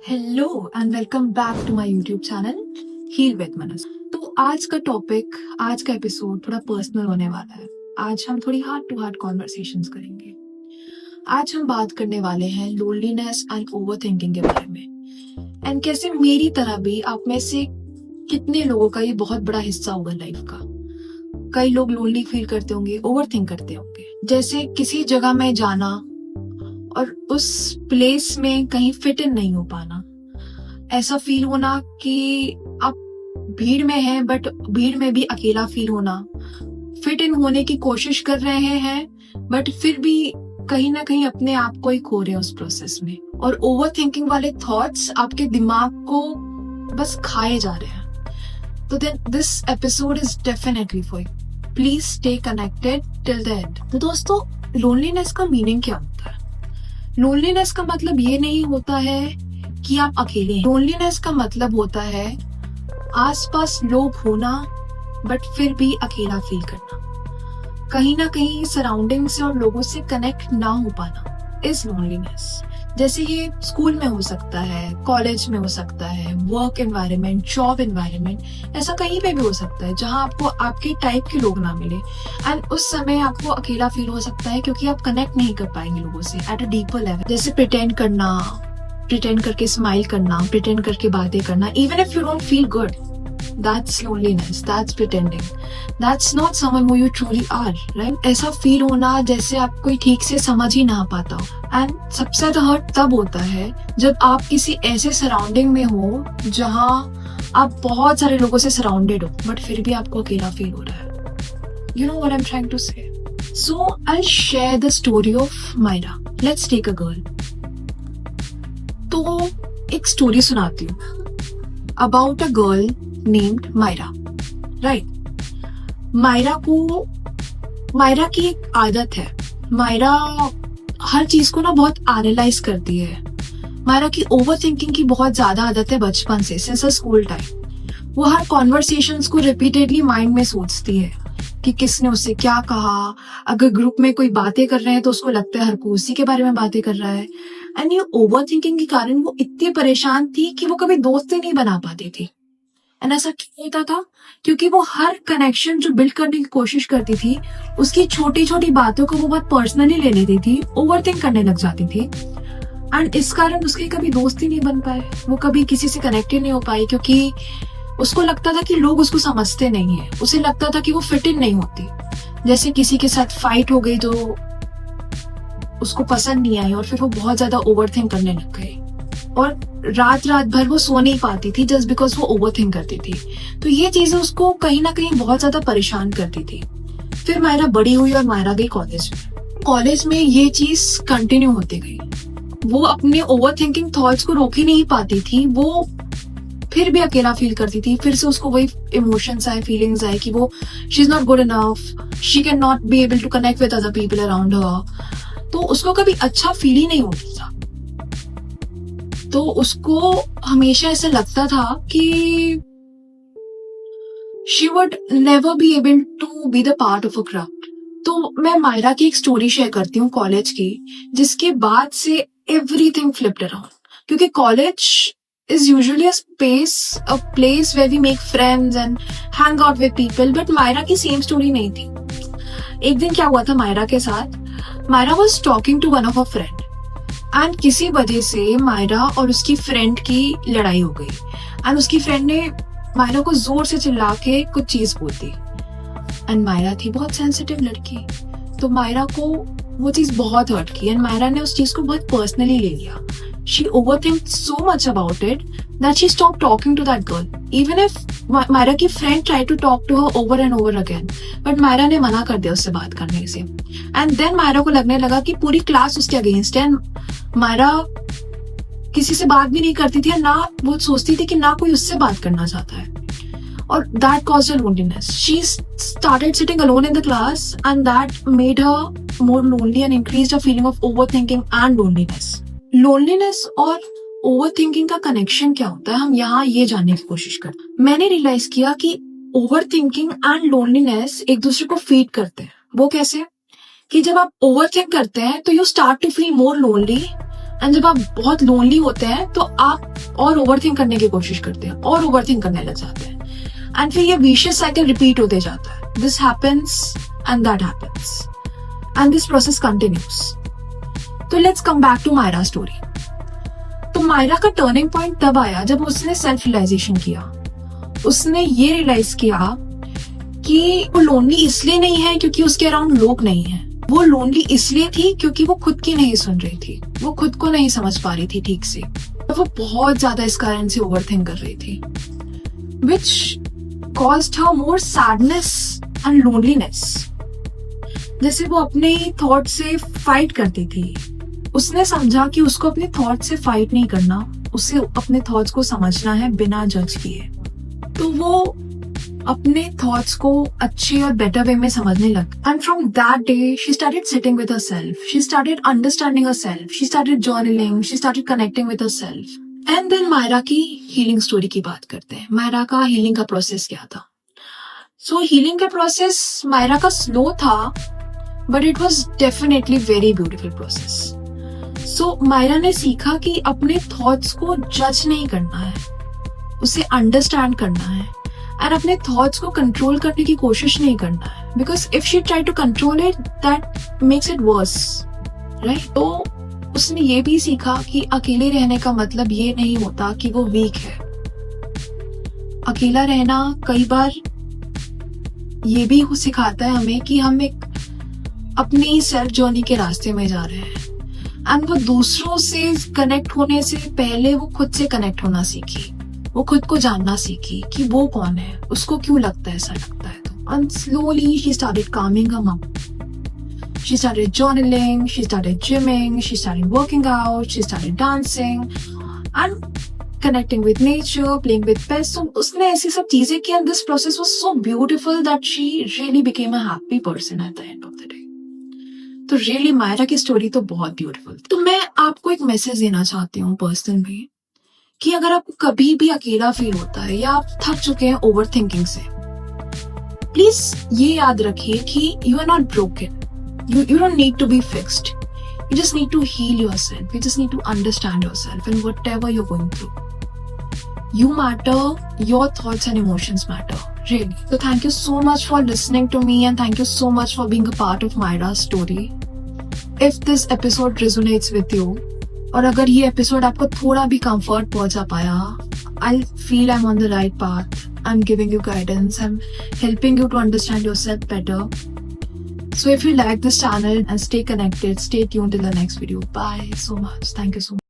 Hello and welcome back to my YouTube channel heal with Manas. तो आज का topic, आज का एपिसोड थोड़ा पर्सनल होने वाला है। आज हम थोड़ी हार्ट टू हार्ट कॉन्वर्सेशंस करेंगे। आज हम बात करने वाले हैं लोनलीनेस एंड ओवरथिंकिंग के बारे में, एंड कैसे मेरी तरह भी आप में से कितने लोगों का ये बहुत बड़ा हिस्सा होगा लाइफ का। कई लोग लोनली फील करते होंगे, ओवरथिंक करते होंगे, जैसे किसी जगह में जाना और उस प्लेस में कहीं फिट इन नहीं हो पाना, ऐसा फील होना कि आप भीड़ में हैं बट भीड़ में भी अकेला फील होना, फिट इन होने की कोशिश कर रहे हैं बट फिर भी कहीं ना कहीं अपने आप को ही खो रहे हैं उस प्रोसेस में, और ओवर थिंकिंग वाले थॉट्स आपके दिमाग को बस खाए जा रहे हैं। तो then this episode is definitely for you. Please stay connected till the end. तो दोस्तों, लोनलीनेस का मीनिंग क्या होता है? लोनलीनेस का मतलब ये नहीं होता है कि आप अकेले हैं। लोनलीनेस का मतलब होता है आसपास लोग होना बट फिर भी अकेला फील करना, कहीं ना कहीं सराउंडिंग से और लोगों से कनेक्ट ना हो पाना इज लोनलीनेस। जैसे ये स्कूल में हो सकता है, कॉलेज में हो सकता है, वर्क एनवायरनमेंट, जॉब एनवायरनमेंट, ऐसा कहीं पे भी हो सकता है जहां आपको आपके टाइप के लोग ना मिले, एंड उस समय आपको अकेला फील हो सकता है क्योंकि आप कनेक्ट नहीं कर पाएंगे लोगों से एट अ डीपर लेवल। जैसे प्रिटेंड करना, प्रिटेंड करके स्माइल करना, प्रिटेंड करके बातें करना, even if you don't feel good, that's loneliness, that's pretending, that's not someone who you truly are, right? ऐसा फील होना जैसे आप कोई ठीक से समझ ही ना पाता हो। एंड सबसे ज्यादा हर्ट तब होता है जब आप किसी ऐसे सराउंडिंग में हो जहां आप बहुत सारे लोगों से सराउंडेड हो बट फिर भी आपको अकेला फील हो रहा है। You know what I'm trying to say? So I'll share the story of Myra. Let's take a girl. तो एक स्टोरी सुनाती हूँ about a girl named Myra, right? Myra की एक आदत है। मायरा हर चीज को ना बहुत एनालाइज करती है। मायरा की ओवर थिंकिंग की बहुत ज्यादा आदत है बचपन से, सिंस स्कूल टाइम। वो हर कॉन्वर्सेशंस को रिपीटेडली माइंड में सोचती है कि किसने उससे क्या कहा। अगर ग्रुप में कोई बातें कर रहे हैं तो उसको लगता है हर कोई उसी के बारे में बातें कर रहा है। एंड ये ओवर थिंकिंग के कारण वो इतनी परेशान थी कि वो कभी दोस्त ही नहीं बना पाती थी। एंड ऐसा क्यों होता था? क्योंकि वो हर कनेक्शन जो बिल्ड करने की कोशिश करती थी, उसकी छोटी छोटी बातों को वो बहुत पर्सनली ले लेती थी, ओवर थिंक करने लग जाती थी, एंड इस कारण उसके कभी दोस्त ही नहीं बन पाए, वो कभी किसी से कनेक्टेड नहीं हो पाई, क्योंकि उसको लगता था कि लोग उसको समझते नहीं है। उसे लगता था कि वो फिट इन नहीं होती। जैसे किसी के साथ फाइट हो गई तो उसको पसंद नहीं आई और फिर वो बहुत ज्यादा ओवर थिंक करने लग गई, और रात भर वो सो नहीं पाती थी जस्ट बिकॉज वो ओवर थिंक करती थी। तो ये चीजें उसको कहीं ना कहीं बहुत ज्यादा परेशान करती थी। फिर मायरा बड़ी हुई और मायरा गई कॉलेज में। कॉलेज में ये चीज कंटिन्यू होती गई। वो अपने ओवर थिंकिंग थॉट्स को रोक ही नहीं पाती थी। वो फिर भी अकेला फील करती थी। फिर से उसको वही इमोशंस आए, फीलिंग्स आए कि वो she is not good enough, she can not be able to connect with other people around her. तो उसको कभी अच्छा फील ही नहीं होता था। तो उसको हमेशा ऐसा लगता था कि she would never be able to be the part of a crowd. तो मैं मायरा की एक स्टोरी शेयर करती हूँ कॉलेज की, जिसके बाद से एवरीथिंग फ्लिप्ड अराउंड। क्योंकि college is usually a space, a place where we make friends and hang out with people, but Myra की सेम स्टोरी नहीं थी। एक दिन क्या हुआ था मायरा के साथ? Myra was talking to one of her friend, and किसी वजह से मायरा और उसकी फ्रेंड की लड़ाई हो गई, एंड उसकी फ्रेंड ने मायरा को जोर से चिल्ला के कुछ चीज बोल दी। एंड मायरा थी बहुत सेंसिटिव लड़की, तो मायरा को वो चीज बहुत हर्ट की, एंड मायरा ने उस चीज को बहुत पर्सनली ले लिया। She overthinked so much about it that she stopped talking to that girl. Even if Myra की friend tried to talk to her over and over again, but Myra ने मना कर दिया उससे बात करने से। And then मायरा को लगने लगा कि पूरी क्लास उसके अगेंस्ट है, मायरा किसी से बात भी नहीं करती थी, ना वो सोचती थी कि ना कोई उससे बात करना चाहता है। और that caused her loneliness. She started sitting alone in the class, and that made her more lonely and increased her feeling of overthinking and loneliness. Loneliness और ओवर थिंकिंग का कनेक्शन क्या होता है, हम यहाँ ये जानने की कोशिश करते। मैंने रियलाइज किया कि ओवर थिंकिंग एंड लोनलीनेस एक दूसरे को फीड करते हैं। वो कैसे? कि जब आप ओवर थिंक करते हैं तो you start to feel more lonely and जब आप बहुत लोनली होते हैं तो आप और ओवरथिंक करने की कोशिश करते हैं और ओवरथिंक करने लग जाते हैं एंड फिर ये विशियस साइकिल रिपीट होते जाता है. This happens and that happens and this process continues. तो let's come back to Myra story. तो मायरा का टर्निंग पॉइंट तब आया जब उसने सेल्फ रियलाइजेशन किया. उसने ये रियलाइज किया कि वो लोनली इसलिए नहीं है क्योंकि उसके अराउंड लोग नहीं हैं. वो लोनली इसलिए थी क्योंकि वो खुद की नहीं सुन रही थी. वो खुद को नहीं समझ पा रही थी ठीक से. वो बहुत ज्यादा इस कारण से ओवरथिंक कर रही थी, which caused her more sadness and loneliness. जैसे वो अपने थॉट से फाइट करती थी. उसने समझा कि उसको अपने थॉट से फाइट नहीं करना, उसे अपने थॉट्स को समझना है बिना जज किए. तो वो अपने थॉट्स को अच्छे और बेटर वे में समझने लग. And from that day she started sitting with herself. She started understanding herself. She started journaling. She started connecting with herself. And then Myra की हीलिंग स्टोरी की बात करते हैं. मायरा का हीलिंग का प्रोसेस क्या था? सो हीलिंग का प्रोसेस मायरा का स्लो था, but it was definitely very beautiful process. So Myra ने सीखा कि अपने थॉट्स को जज नहीं करना है, उसे अंडरस्टैंड करना है एंड अपने थॉट्स को कंट्रोल करने की कोशिश नहीं करना है. Because if she try to control it that makes it worse, right? तो उसने ये भी सीखा कि अकेले रहने का मतलब ये नहीं होता कि वो वीक है. अकेला रहना कई बार ये भी सिखाता है हमें कि हम एक अपनी सेल्फ जर्नी के रास्ते में जा रहे हैं. एंड वो दूसरों से कनेक्ट होने से पहले वो खुद से कनेक्ट होना सीखी. वो खुद को जानना सीखी कि वो कौन है, उसको क्यों लगता है ऐसा लगता है. तो and slowly she started coming her mum. She started journaling, she started gymming, she started working out, she started dancing and connecting with nature, playing with pets. So उसने ऐसी सब चीजें की and this process was so beautiful that she really became a happy person at the end of the day. तो really Myra की story तो बहुत beautiful. तो मैं आपको एक मैसेज देना चाहती हूँ पर्सनल में कि अगर आपको कभी भी अकेला फील होता है या आप थक चुके हैं ओवर थिंकिंग से, प्लीज ये याद रखिए कि you are not broken. You don't need to be fixed. You just need to heal yourself. You just need to understand yourself and whatever you're going through. You matter, your thoughts and emotions matter. Really. So thank you so much for listening to me and thank you so much for being a part of Myra's story. If this episode resonates with you, और अगर ये episode आपको थोड़ा भी comfort पहुंचा पाया, I feel I'm on the right path. I'm giving you guidance. I'm helping you to understand yourself better. So if you like this channel and stay connected, stay tuned till the next video. Bye so much. Thank you so much.